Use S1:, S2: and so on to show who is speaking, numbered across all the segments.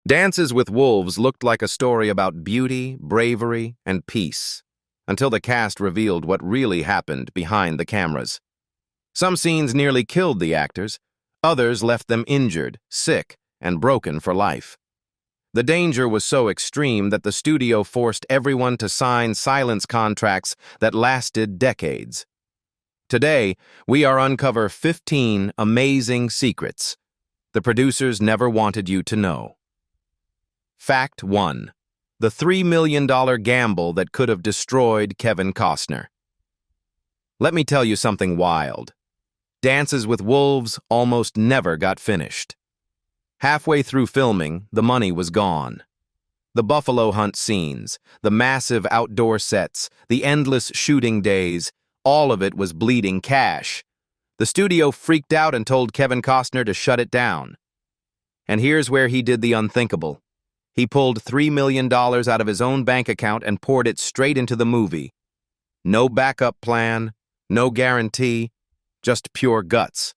S1: Dances with Wolves looked like a story about beauty, bravery, and peace, until the cast revealed what really happened behind the cameras. Some scenes nearly killed the actors, others left them injured, sick, and broken for life. The danger was so extreme that the studio forced everyone to sign silence contracts that lasted decades. Today, we are uncover 15 amazing secrets the producers never wanted you to know. Fact 1. The $3 million gamble that could have destroyed Kevin Costner. Let me tell you something wild. Dances with Wolves almost never got finished. Halfway through filming, the money was gone. The buffalo hunt scenes, the massive outdoor sets, the endless shooting days, all of it was bleeding cash. The studio freaked out and told Kevin Costner to shut it down. And here's where he did the unthinkable. He pulled $3 million out of his own bank account and poured it straight into the movie. No backup plan, no guarantee, just pure guts.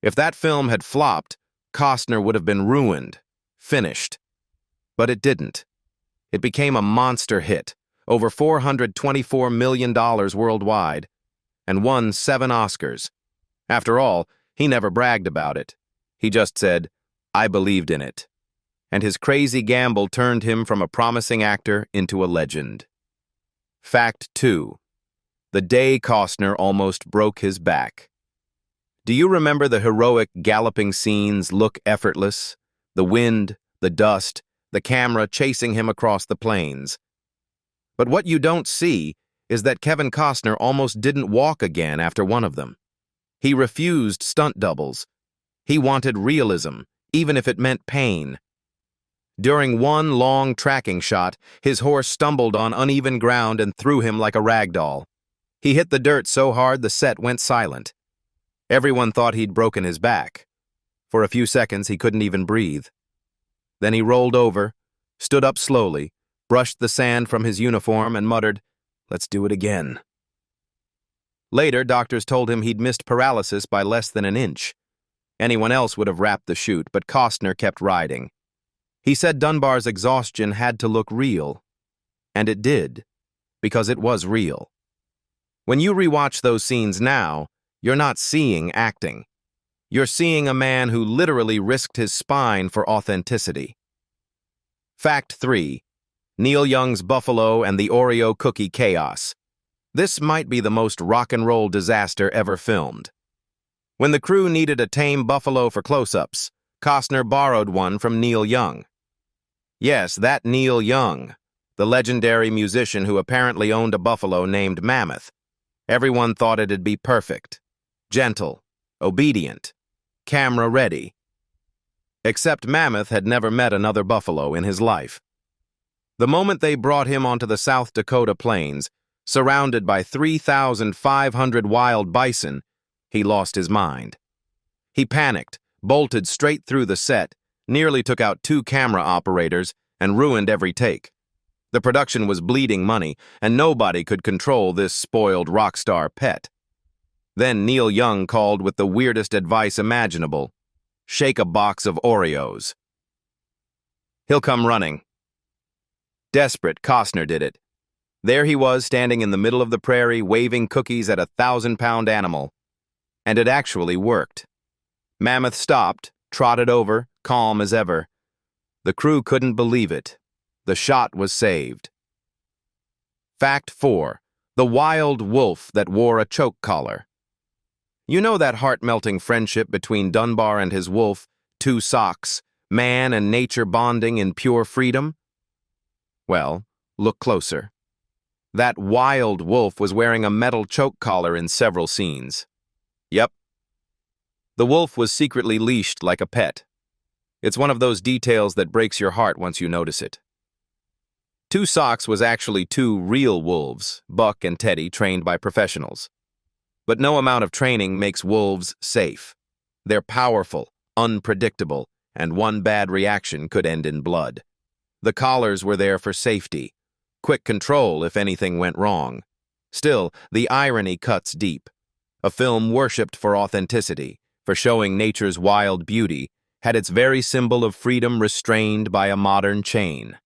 S1: If that film had flopped, Costner would have been ruined, finished. But it didn't. It became a monster hit, over $424 million worldwide, and won 7 Oscars. After all, he never bragged about it. He just said, "I believed in it." And his crazy gamble turned him from a promising actor into a legend. Fact 2. The day Costner almost broke his back. Do you remember the heroic galloping scenes look effortless? The wind, the dust, the camera chasing him across the plains. But what you don't see is that Kevin Costner almost didn't walk again after one of them. He refused stunt doubles. He wanted realism, even if it meant pain. During one long tracking shot, his horse stumbled on uneven ground and threw him like a rag doll. He hit the dirt so hard the set went silent. Everyone thought he'd broken his back. For a few seconds, he couldn't even breathe. Then he rolled over, stood up slowly, brushed the sand from his uniform, and muttered, "Let's do it again." Later, doctors told him he'd missed paralysis by less than an inch. Anyone else would have wrapped the chute, but Costner kept riding. He said Dunbar's exhaustion had to look real. And it did, because it was real. When you rewatch those scenes now, you're not seeing acting. You're seeing a man who literally risked his spine for authenticity. Fact 3. Neil Young's Buffalo and the Oreo Cookie Chaos. This might be the most rock and roll disaster ever filmed. When the crew needed a tame buffalo for close-ups, Costner borrowed one from Neil Young. Yes, that Neil Young, the legendary musician who apparently owned a buffalo named Mammoth. Everyone thought it'd be perfect, gentle, obedient, camera-ready. Except Mammoth had never met another buffalo in his life. The moment they brought him onto the South Dakota plains, surrounded by 3,500 wild bison, he lost his mind. He panicked, bolted straight through the set, nearly took out 2 camera operators, and ruined every take. The production was bleeding money, and nobody could control this spoiled rock star pet. Then Neil Young called with the weirdest advice imaginable. Shake a box of Oreos. He'll come running. Desperate, Costner did it. There he was, standing in the middle of the prairie, waving cookies at a 1,000-pound animal. And it actually worked. Mammoth stopped, trotted over, calm as ever. The crew couldn't believe it. The shot was saved. Fact 4. The wild wolf that wore a choke collar. You know that heart-melting friendship between Dunbar and his wolf, 2 socks, man and nature bonding in pure freedom? Well, look closer. That wild wolf was wearing a metal choke collar in several scenes. Yep. The wolf was secretly leashed like a pet. It's one of those details that breaks your heart once you notice it. 2 Socks was actually 2 real wolves, Buck and Teddy, trained by professionals. But no amount of training makes wolves safe. They're powerful, unpredictable, and one bad reaction could end in blood. The collars were there for safety, quick control if anything went wrong. Still, the irony cuts deep. A film worshipped for authenticity, for showing nature's wild beauty, had its very symbol of freedom restrained by a modern chain.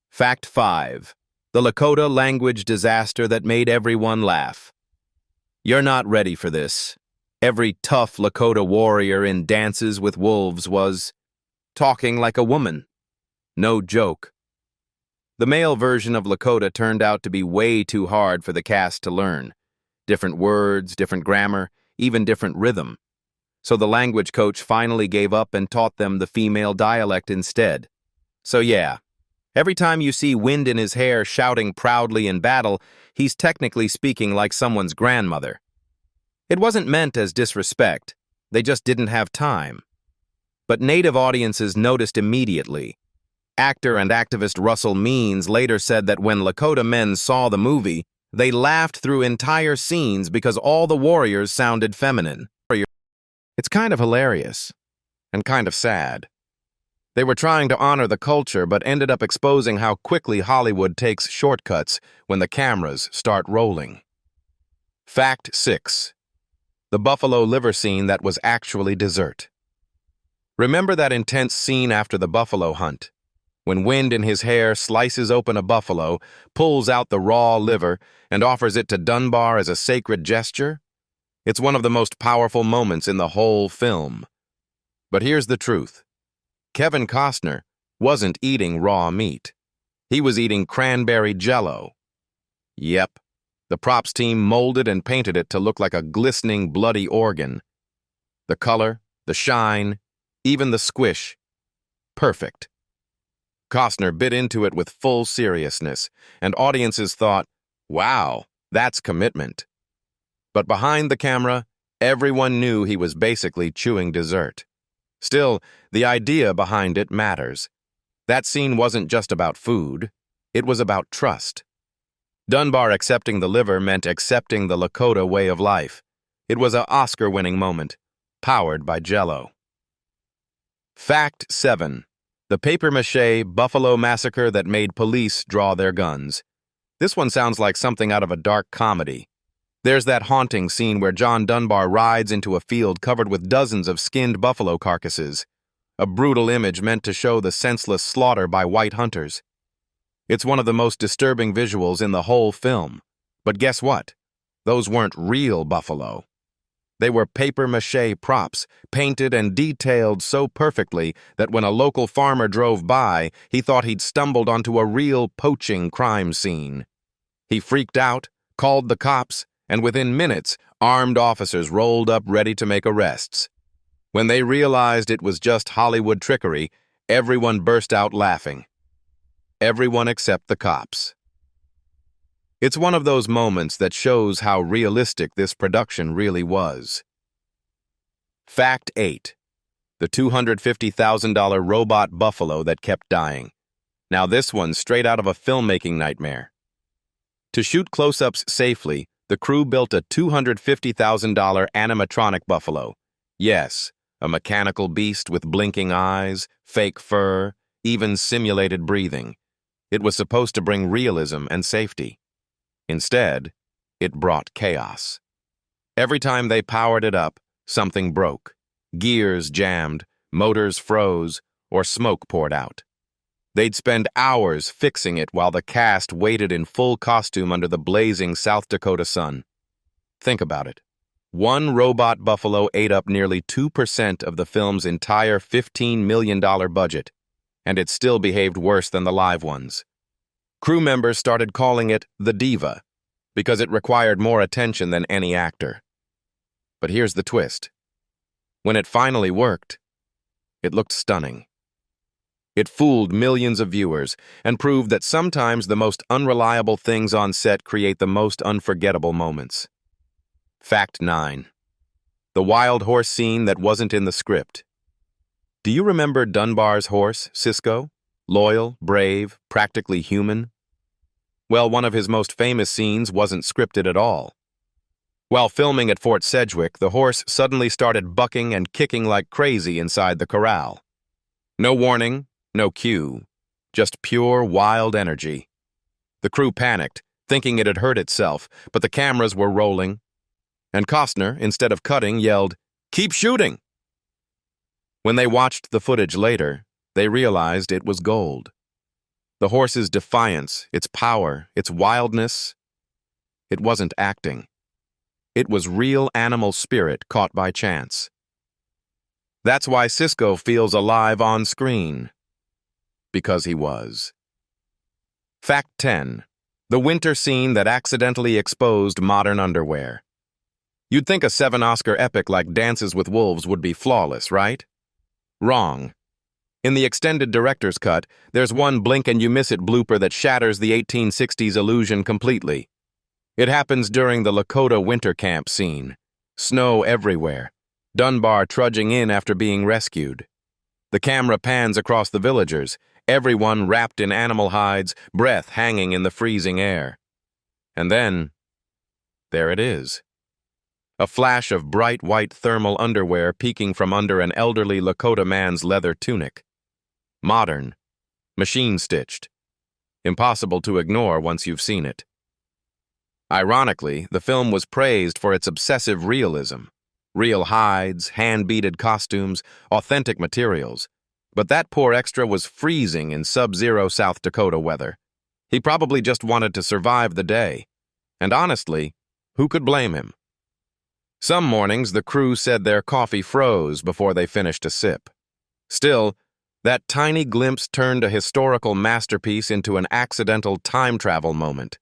S1: Fact 5. The Lakota language disaster that made everyone laugh. You're not ready for this. Every tough Lakota warrior in Dances with Wolves was talking like a woman. No joke. The male version of Lakota turned out to be way too hard for the cast to learn. Different words, different grammar, even different rhythm. So the language coach finally gave up and taught them the female dialect instead. So yeah, every time you see Wind in his hair shouting proudly in battle, he's technically speaking like someone's grandmother. It wasn't meant as disrespect, they just didn't have time. But Native audiences noticed immediately. Actor and activist Russell Means later said that when Lakota men saw the movie, they laughed through entire scenes because all the warriors sounded feminine. It's kind of hilarious, and kind of sad. They were trying to honor the culture but ended up exposing how quickly Hollywood takes shortcuts when the cameras start rolling. Fact 6. The buffalo liver scene that was actually dessert. Remember that intense scene after the buffalo hunt? When Wind in his hair slices open a buffalo, pulls out the raw liver, and offers it to Dunbar as a sacred gesture? It's one of the most powerful moments in the whole film. But here's the truth. Kevin Costner wasn't eating raw meat. He was eating cranberry jello. Yep, the props team molded and painted it to look like a glistening, bloody organ. The color, the shine, even the squish. Perfect. Costner bit into it with full seriousness, and audiences thought, wow, that's commitment. But behind the camera, everyone knew he was basically chewing dessert. Still, the idea behind it matters. That scene wasn't just about food, it was about trust. Dunbar accepting the liver meant accepting the Lakota way of life. It was an Oscar-winning moment, powered by Jell-O. Fact 7. The papier-mâché buffalo massacre that made police draw their guns. This one sounds like something out of a dark comedy. There's that haunting scene where John Dunbar rides into a field covered with dozens of skinned buffalo carcasses, a brutal image meant to show the senseless slaughter by white hunters. It's one of the most disturbing visuals in the whole film. But guess what? Those weren't real buffalo. They were papier-mâché props, painted and detailed so perfectly that when a local farmer drove by, he thought he'd stumbled onto a real poaching crime scene. He freaked out, called the cops, and within minutes, armed officers rolled up ready to make arrests. When they realized it was just Hollywood trickery, everyone burst out laughing. Everyone except the cops. It's one of those moments that shows how realistic this production really was. Fact 8. The $250,000 robot buffalo that kept dying. Now this one's straight out of a filmmaking nightmare. To shoot close-ups safely, the crew built a $250,000 animatronic buffalo. Yes, a mechanical beast with blinking eyes, fake fur, even simulated breathing. It was supposed to bring realism and safety. Instead, it brought chaos. Every time they powered it up, something broke. Gears jammed, motors froze, or smoke poured out. They'd spend hours fixing it while the cast waited in full costume under the blazing South Dakota sun. Think about it. One robot buffalo ate up nearly 2% of the film's entire $15 million budget, and it still behaved worse than the live ones. Crew members started calling it the Diva, because it required more attention than any actor. But here's the twist. When it finally worked, it looked stunning. It fooled millions of viewers and proved that sometimes the most unreliable things on set create the most unforgettable moments. Fact 9. The wild horse scene that wasn't in the script. Do you remember Dunbar's horse, Cisco? Loyal, brave, practically human? Well, one of his most famous scenes wasn't scripted at all. While filming at Fort Sedgwick, the horse suddenly started bucking and kicking like crazy inside the corral. No warning, no cue, just pure wild energy. The crew panicked, thinking it had hurt itself, but the cameras were rolling, and Costner, instead of cutting, yelled, "Keep shooting!" When they watched the footage later, they realized it was gold. The horse's defiance, its power, its wildness, it wasn't acting. It was real animal spirit caught by chance. That's why Sisko feels alive on screen. Because he was. Fact 10. The winter scene that accidentally exposed modern underwear. You'd think a 7-Oscar epic like Dances with Wolves would be flawless, right? Wrong. In the extended director's cut, there's one blink-and-you-miss-it blooper that shatters the 1860s illusion completely. It happens during the Lakota winter camp scene. Snow everywhere. Dunbar trudging in after being rescued. The camera pans across the villagers, everyone wrapped in animal hides, breath hanging in the freezing air. And then, there it is. A flash of bright white thermal underwear peeking from under an elderly Lakota man's leather tunic. Modern. Machine-stitched. Impossible to ignore once you've seen it. Ironically, the film was praised for its obsessive realism. Real hides, hand-beaded costumes, authentic materials. But that poor extra was freezing in sub-zero South Dakota weather. He probably just wanted to survive the day. And honestly, who could blame him? Some mornings, the crew said their coffee froze before they finished a sip. Still, that tiny glimpse turned a historical masterpiece into an accidental time travel moment.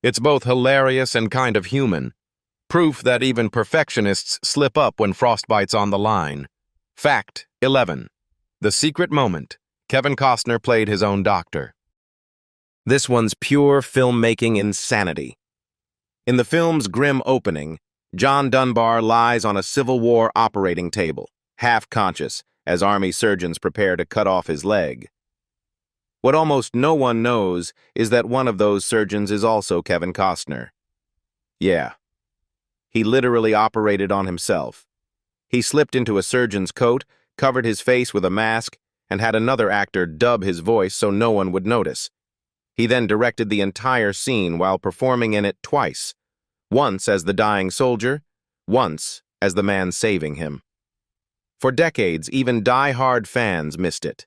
S1: It's both hilarious and kind of human. Proof that even perfectionists slip up when frostbite's on the line. Fact 11. The secret moment. Kevin Costner played his own doctor. This one's pure filmmaking insanity. In the film's grim opening, John Dunbar lies on a Civil War operating table, half-conscious, as Army surgeons prepare to cut off his leg. What almost no one knows is that one of those surgeons is also Kevin Costner. Yeah. He literally operated on himself. He slipped into a surgeon's coat, covered his face with a mask, and had another actor dub his voice so no one would notice. He then directed the entire scene while performing in it twice, once as the dying soldier, once as the man saving him. For decades, even die-hard fans missed it.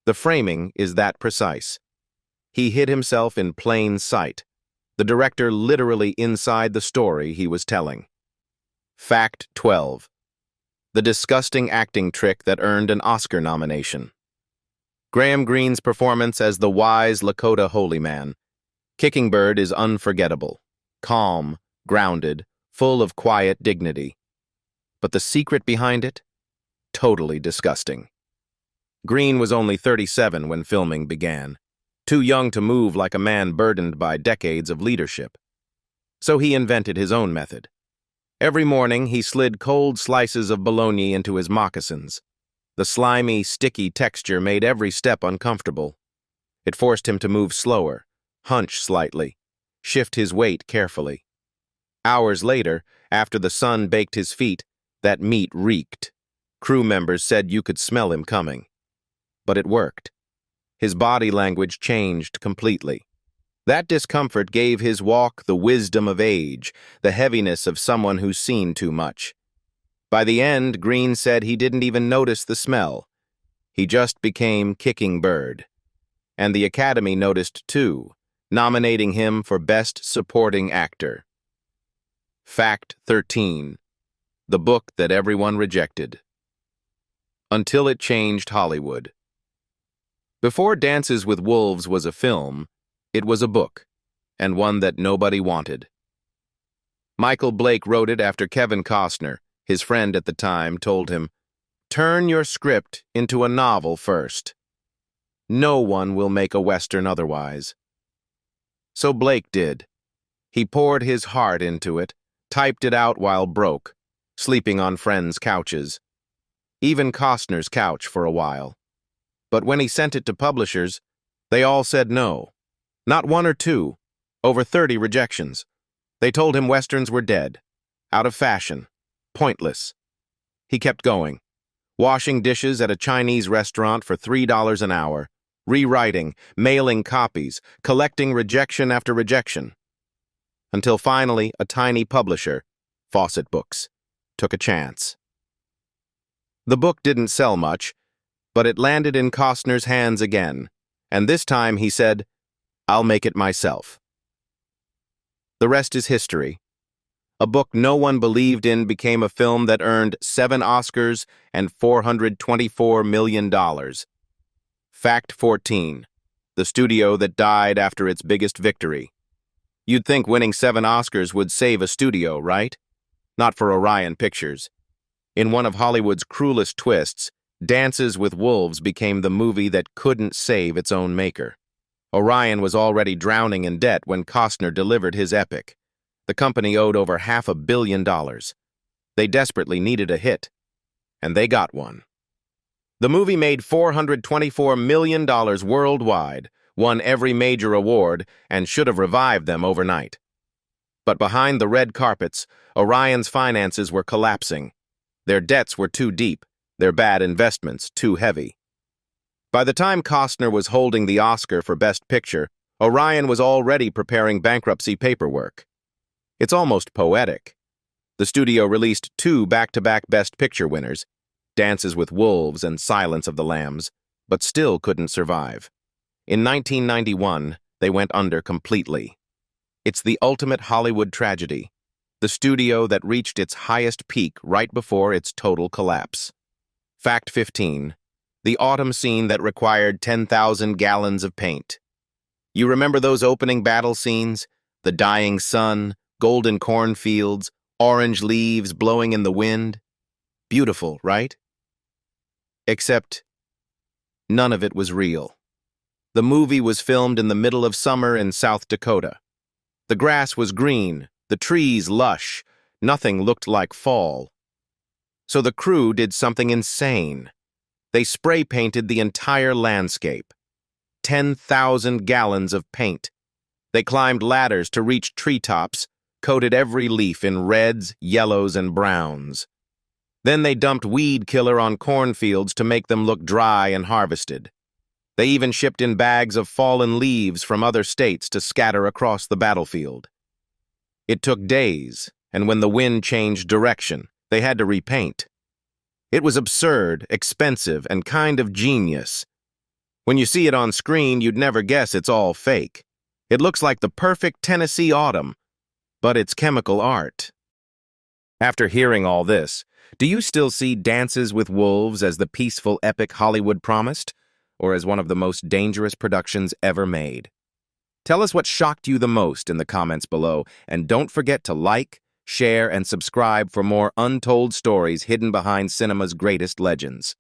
S1: The framing is that precise. He hid himself in plain sight, the director literally inside the story he was telling. Fact 12. The disgusting acting trick that earned an Oscar nomination. Graham Greene's performance as the wise Lakota holy man. Kicking Bird is unforgettable, calm, grounded, full of quiet dignity. But the secret behind it? Totally disgusting. Greene was only 37 when filming began, too young to move like a man burdened by decades of leadership. So he invented his own method. Every morning, he slid cold slices of bologna into his moccasins. The slimy, sticky texture made every step uncomfortable. It forced him to move slower, hunch slightly, shift his weight carefully. Hours later, after the sun baked his feet, that meat reeked. Crew members said you could smell him coming. But it worked. His body language changed completely. That discomfort gave his walk the wisdom of age, the heaviness of someone who's seen too much. By the end, Greene said he didn't even notice the smell. He just became Kicking Bird. And the Academy noticed too, nominating him for Best Supporting Actor. Fact 13. The book that everyone rejected. Until it changed Hollywood. Before Dances with Wolves was a film, it was a book, and one that nobody wanted. Michael Blake wrote it after Kevin Costner, his friend at the time, told him, "Turn your script into a novel first. No one will make a Western otherwise." So Blake did. He poured his heart into it, typed it out while broke, sleeping on friends' couches. Even Costner's couch for a while. But when he sent it to publishers, they all said no. Not one or two, over 30 rejections. They told him Westerns were dead, out of fashion, pointless. He kept going, washing dishes at a Chinese restaurant for $3 an hour, rewriting, mailing copies, collecting rejection after rejection. Until finally, a tiny publisher, Fawcett Books, took a chance. The book didn't sell much, but it landed in Costner's hands again, and this time he said, "I'll make it myself." The rest is history. A book no one believed in became a film that earned 7 Oscars and $424 million. Fact 14. The studio that died after its biggest victory. You'd think winning 7 Oscars would save a studio, right? Not for Orion Pictures. In one of Hollywood's cruelest twists, Dances with Wolves became the movie that couldn't save its own maker. Orion was already drowning in debt when Costner delivered his epic. The company owed over $500 million. They desperately needed a hit, and they got one. The movie made $424 million worldwide, won every major award, and should have revived them overnight. But behind the red carpets, Orion's finances were collapsing. Their debts were too deep, their bad investments too heavy. By the time Costner was holding the Oscar for Best Picture, Orion was already preparing bankruptcy paperwork. It's almost poetic. The studio released 2 back-to-back Best Picture winners, Dances with Wolves and Silence of the Lambs, but still couldn't survive. In 1991, they went under completely. It's the ultimate Hollywood tragedy, the studio that reached its highest peak right before its total collapse. Fact 15. The autumn scene that required 10,000 gallons of paint. You remember those opening battle scenes? The dying sun, golden cornfields, orange leaves blowing in the wind? Beautiful, right? Except, none of it was real. The movie was filmed in the middle of summer in South Dakota. The grass was green, the trees lush, nothing looked like fall. So the crew did something insane. They spray-painted the entire landscape. 10,000 gallons of paint. They climbed ladders to reach treetops, coated every leaf in reds, yellows, and browns. Then they dumped weed killer on cornfields to make them look dry and harvested. They even shipped in bags of fallen leaves from other states to scatter across the battlefield. It took days, and when the wind changed direction, they had to repaint. It was absurd, expensive, and kind of genius. When you see it on screen, you'd never guess it's all fake. It looks like the perfect Tennessee autumn, but it's chemical art. After hearing all this, do you still see Dances with Wolves as the peaceful epic Hollywood promised, or as one of the most dangerous productions ever made? Tell us what shocked you the most in the comments below, and don't forget to like, share, and subscribe for more untold stories hidden behind cinema's greatest legends.